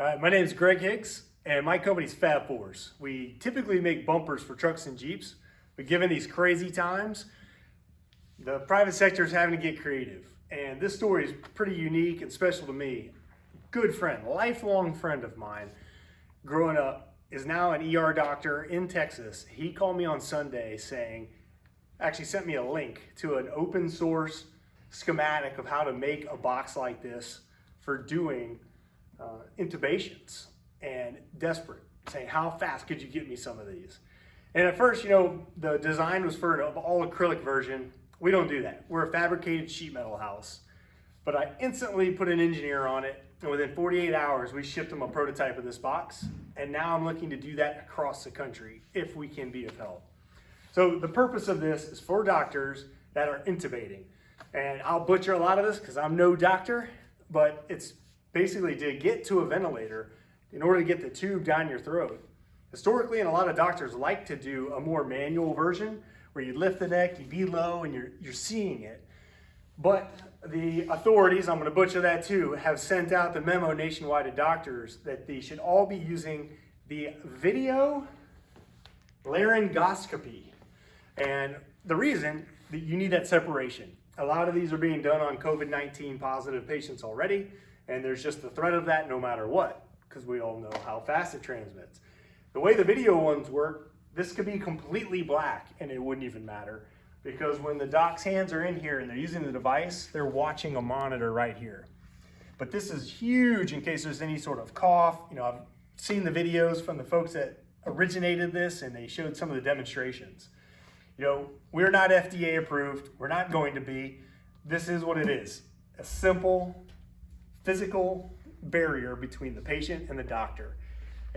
My name is Greg Higgs, and my company's Fab Fours. We typically make bumpers for trucks and Jeeps, but given these crazy times, the private sector is having to get creative. And this story is pretty unique and special to me. Good friend, lifelong friend of mine, growing up, is now an ER doctor in Texas. He called me on Sunday actually sent me a link to an open source schematic of how to make a box like this for doing intubations, and desperate, saying, how fast could you get me some of these? And at first, the design was for an all acrylic version. We don't do that. We're a fabricated sheet metal house. But I instantly put an engineer on it, and within 48 hours, we shipped him a prototype of this box. And now I'm looking to do that across the country if we can be of help. So the purpose of this is for doctors that are intubating. And I'll butcher a lot of this because I'm no doctor, but it's basically to get to a ventilator in order to get the tube down your throat. Historically, and a lot of doctors like to do a more manual version where you lift the neck, you be low, and you're seeing it. But the authorities, I'm going to butcher that too, have sent out the memo nationwide to doctors that they should all be using the video laryngoscopy. And the reason that you need that separation. A lot of these are being done on COVID-19 positive patients already, and there's just the threat of that no matter what, because we all know how fast it transmits. The way the video ones work, this could be completely black and it wouldn't even matter, because when the doc's hands are in here and they're using the device, they're watching a monitor right here. But this is huge in case there's any sort of cough. I've seen the videos from the folks that originated this, and they showed some of the demonstrations. We're not FDA approved. We're not going to be. This is what it is. A simple physical barrier between the patient and the doctor.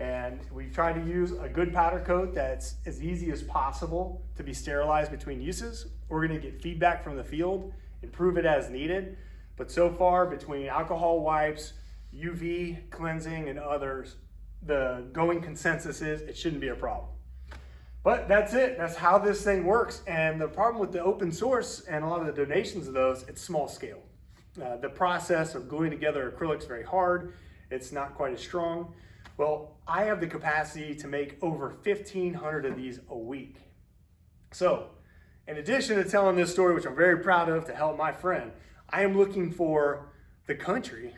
And we've tried to use a good powder coat that's as easy as possible to be sterilized between uses. We're going to get feedback from the field, improve it as needed. But so far, between alcohol wipes, UV cleansing, and others, the going consensus is it shouldn't be a problem. But that's it. That's how this thing works. And the problem with the open source and a lot of the donations of those, it's small scale. The process of gluing together acrylic is very hard. It's not quite as strong. Well, I have the capacity to make over 1,500 of these a week. So, in addition to telling this story, which I'm very proud of to help my friend, I am looking for the country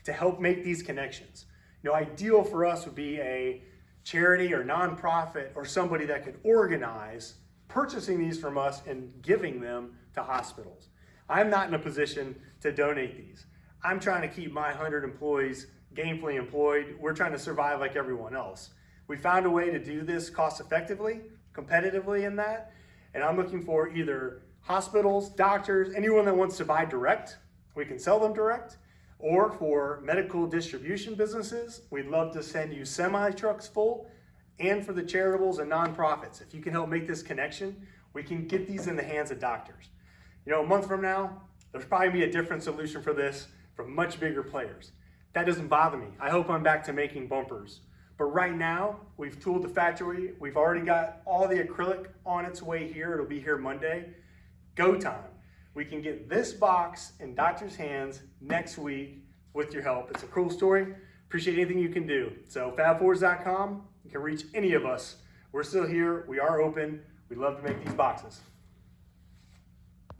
to help make these connections. Ideal for us would be a charity or nonprofit or somebody that could organize purchasing these from us and giving them to hospitals. I'm not in a position to donate these. I'm trying to keep my 100 employees gainfully employed. We're trying to survive like everyone else. We found a way to do this cost effectively, competitively in that, and I'm looking for either hospitals, doctors, anyone that wants to buy direct, we can sell them direct, or for medical distribution businesses, we'd love to send you semi-trucks full, and for the charitables and nonprofits. If you can help make this connection, we can get these in the hands of doctors. A month from now, there's probably gonna be a different solution for this from much bigger players. That doesn't bother me. I hope I'm back to making bumpers. But right now, we've tooled the factory. We've already got all the acrylic on its way here. It'll be here Monday. Go time. We can get this box in doctors' hands next week with your help. It's a cool story. Appreciate anything you can do. So fabfours.com, you can reach any of us. We're still here. We are open. We'd love to make these boxes.